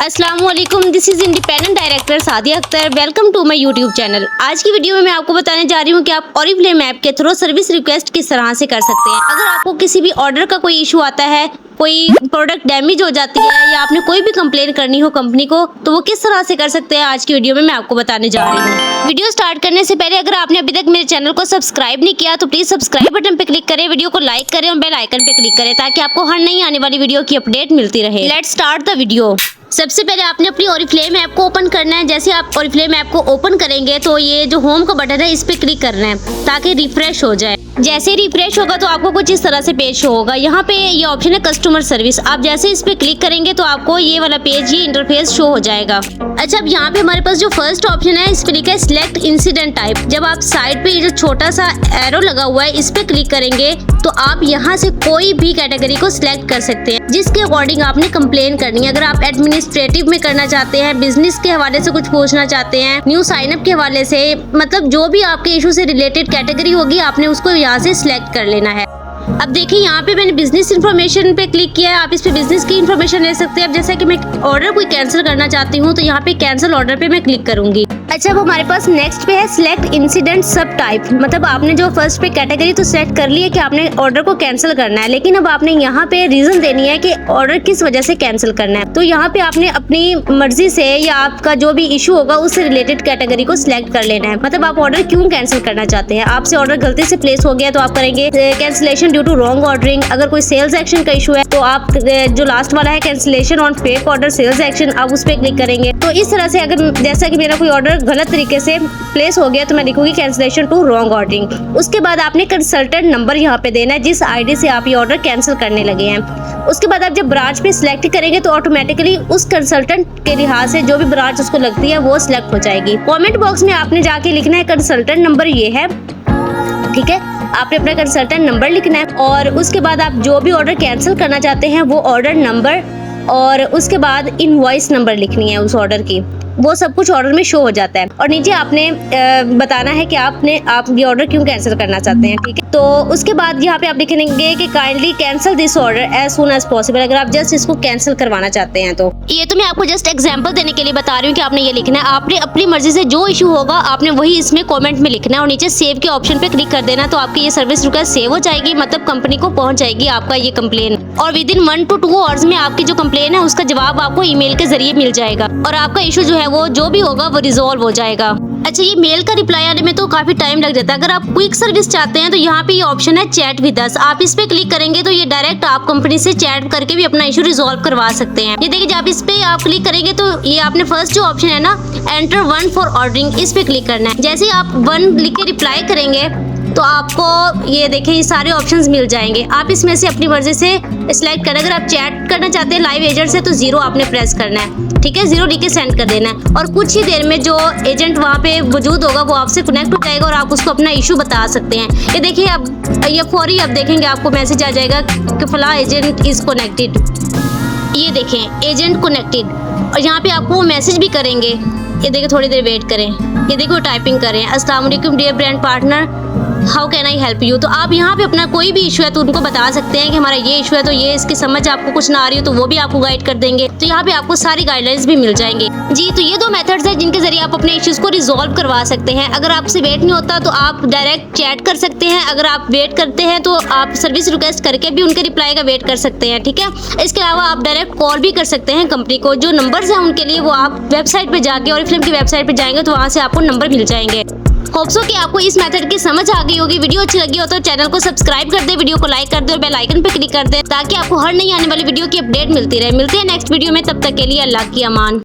अस्सलामुअलैकुम, this is independent director Sadia Akhtar. Welcome to my YouTube channel. आज की वीडियो में मैं आपको बताने जा रही हूँ कि आप ओरिफ्लेम ऐप के थ्रू सर्विस रिक्वेस्ट किस तरह से कर सकते हैं। अगर आपको किसी भी ऑर्डर का कोई इशू आता है, कोई प्रोडक्ट डैमेज हो जाती है या आपने कोई भी कंप्लेन करनी हो कंपनी को, तो वो किस तरह से कर सकते हैं आज की वीडियो में मैं आपको बताने जा रही हूँ। वीडियो स्टार्ट करने से पहले अगर आपने अभी तक मेरे चैनल को सब्सक्राइब नहीं किया तो प्लीज सब्सक्राइब बटन पे क्लिक करें, वीडियो को लाइक करें और बेल आइकन पे क्लिक करें ताकि आपको हर नई आने वाली वीडियो की अपडेट मिलती रहे। Let's start the video. सबसे पहले आपने अपनी ओरिफ्लेम ऐप को ओपन करना है। जैसे आप ओरिफ्लेम ऐप को ओपन करेंगे तो ये जो होम का बटन है इस पे क्लिक करना है ताकि रिफ्रेश हो जाए। जैसे रिफ्रेश होगा तो आपको कुछ इस तरह से पेज शो होगा। यहाँ पे ये ऑप्शन है कस्टमर सर्विस। आप जैसे इस पे क्लिक करेंगे तो आपको ये वाला पेज, ये इंटरफेस शो हो जाएगा। अच्छा, अब यहाँ पे हमारे पास जो फर्स्ट ऑप्शन है इस पे लिखा है सिलेक्ट इंसिडेंट टाइप। जब आप साइड पे ये जो छोटा सा एरो लगा हुआ है इस पे क्लिक करेंगे तो आप यहाँ से कोई भी कैटेगरी को सिलेक्ट कर सकते हैं जिसके अकॉर्डिंग आपने कंप्लेन करनी है। अगर आप एडमिनिस्ट्रेटिव में करना चाहते हैं, बिजनेस के हवाले से कुछ पूछना चाहते हैं, न्यू साइन अप के हवाले से, मतलब जो भी आपके इशू से रिलेटेड कैटेगरी होगी आपने उसको यहाँ से सिलेक्ट कर लेना है। अब देखिए यहाँ पे मैंने बिजनेस इन्फॉर्मेशन पे क्लिक किया है। आप इस पे बिजनेस की इन्फॉर्मेशन ले सकते हैं। अब जैसे कि मैं ऑर्डर कोई कैंसिल करना चाहती हूँ तो यहाँ पे कैंसिल ऑर्डर पे मैं क्लिक करूंगी। अच्छा, अब हमारे पास नेक्स्ट पे है सिलेक्ट इंसिडेंट सब टाइप। मतलब आपने जो फर्स्ट पे कैटेगरी तो सेलेक्ट कर ली है कि आपने ऑर्डर को कैंसिल करना है, लेकिन अब आपने यहाँ पे रीजन देनी है कि ऑर्डर किस वजह से कैंसिल करना है। तो यहाँ पे आपने अपनी मर्जी से या आपका जो भी इशू होगा उससे रिलेटेड कैटेगरी को सिलेक्ट कर लेना है। मतलब आप ऑर्डर क्यों कैंसिल करना चाहते हैं। आपसे ऑर्डर गलती से प्लेस हो गया तो आप करेंगे cancellation due to wrong ordering. अगर कोई सेल्स एक्शन का इशू है तो आप जो लास्ट वाला है cancellation on fake order sales action, आप उस पर क्लिक करेंगे। तो इस तरह से अगर जैसा कि मेरा कोई ऑर्डर गलत तरीके से प्लेस हो गया तो मैं लिखूंगी कैंसिलेशन टू रॉन्ग ऑर्डरिंग। उसके बाद आपने कंसल्टेंट नंबर यहाँ पे देना है जिस आईडी से आप ये ऑर्डर कैंसिल करने लगे हैं। उसके बाद आप जब ब्रांच पे सिलेक्ट करेंगे तो ऑटोमेटिकली उस कंसल्टेंट के लिहाज से जो भी ब्रांच उसको लगती है वो सिलेक्ट हो जाएगी। कमेंट बॉक्स में आपने जाके लिखना है कंसल्टेंट नंबर ये है, ठीक है। आपने अपना कंसल्टेंट नंबर लिखना है और उसके बाद आप जो भी ऑर्डर कैंसिल करना चाहते हैं वो ऑर्डर नंबर और उसके बाद इनवॉइस नंबर लिखनी है उस ऑर्डर की। वो सब कुछ ऑर्डर में शो हो जाता है और नीचे आपने बताना है कि आप ये ऑर्डर क्यों कैंसिल करना चाहते हैं, ठीक है। तो उसके बाद यहाँ पे आप लिखेंगे कि kindly cancel this order as soon as possible. अगर आप जस्ट इसको कैंसिल करवाना चाहते हैं तो ये तो मैं आपको जस्ट एग्जांपल देने के लिए बता रही हूँ कि आपने ये लिखना है। आपने अपनी मर्जी से जो इशू होगा आपने वही इसमें कॉमेंट में लिखना है और नीचे सेव के ऑप्शन पे क्लिक कर देना तो आपकी ये सर्विस रिक्वेस्ट सेव हो जाएगी। मतलब कंपनी को पहुंच जाएगी आपका ये कंप्लेन और विद इन 1 to 2 आवर्स में आपकी जो कंप्लेन है उसका जवाब आपको ईमेल के जरिए मिल जाएगा और आपका इशू जो है वो जो भी होगा वो रिजॉल्व हो जाएगा। अच्छा, ये मेल का रिप्लाई आने में तो काफी टाइम लग जाता है। अगर आप क्विक सर्विस चाहते हैं तो यहाँ पे ये ऑप्शन है चैट विद अस। आप इस पे क्लिक करेंगे तो ये डायरेक्ट आप कंपनी से चैट करके भी अपना इशू रिजॉल्व करवा सकते हैं। ये देखिए, जब इस पे आप क्लिक करेंगे तो ये आपने फर्स्ट जो ऑप्शन है ना एंटर 1 फॉर ऑर्डरिंग, इस पे क्लिक करना है। जैसे आप 1 लिख के रिप्लाई करेंगे तो आपको ये देखें ये सारे ऑप्शंस मिल जाएंगे। आप इसमें से अपनी मर्जी से सिलेक्ट करें। अगर आप चैट करना चाहते हैं लाइव एजेंट से तो 0 आपने प्रेस करना है, ठीक है। 0 लिख के सेंड कर देना है और कुछ ही देर में जो एजेंट वहाँ पे मौजूद होगा वो आपसे कनेक्ट हो जाएगा और आप उसको अपना इशू बता सकते हैं। ये देखिए, अब ये फौरी अब देखेंगे आपको मैसेज आ जाएगा कि फला एजेंट इज कनेक्टेड। ये देखें एजेंट कनेक्टेड और यहाँ पे आपको वो मैसेज भी करेंगे। ये देखिए, थोड़ी देर वेट करें। ये देखो टाइपिंग करें, अस्सलाम वालेकुम dear brand partner, how can I help you. तो आप यहाँ पे अपना कोई भी इशू है तो उनको बता सकते हैं कि हमारा ये इशू है तो ये इसकी समझ आपको कुछ ना आ रही हो तो वो भी आपको गाइड कर देंगे। तो यहाँ पे आपको सारी गाइडलाइंस भी मिल जाएंगे। जी, तो ये 2 मेथड्स हैं जिनके जरिए आप अपने इश्यूज को रिजॉल्व करवा सकते हैं। अगर आपसे वेट नहीं होता तो आप डायरेक्ट चैट कर सकते हैं। अगर आप वेट करते हैं तो आप सर्विस रिक्वेस्ट करके भी उनके रिप्लाई का वेट कर सकते हैं, ठीक है। इसके अलावा आप डायरेक्ट कॉल भी कर सकते हैं कंपनी को। जो नंबर्स हैं उनके लिए वो आप वेबसाइट पे जाके ओरिफ्लेम की वेबसाइट पे जाएंगे तो वहाँ से आपको नंबर मिल जाएंगे। होप्सो कि आपको इस मेथड की समझ आ गई होगी। वीडियो अच्छी लगी हो तो चैनल को सब्सक्राइब कर दे, वीडियो को लाइक कर दे और बेल आइकन पे क्लिक कर दे ताकि आपको हर नई आने वाली वीडियो की अपडेट मिलती रहे। मिलते हैं नेक्स्ट वीडियो में, तब तक के लिए अल्लाह की अमान।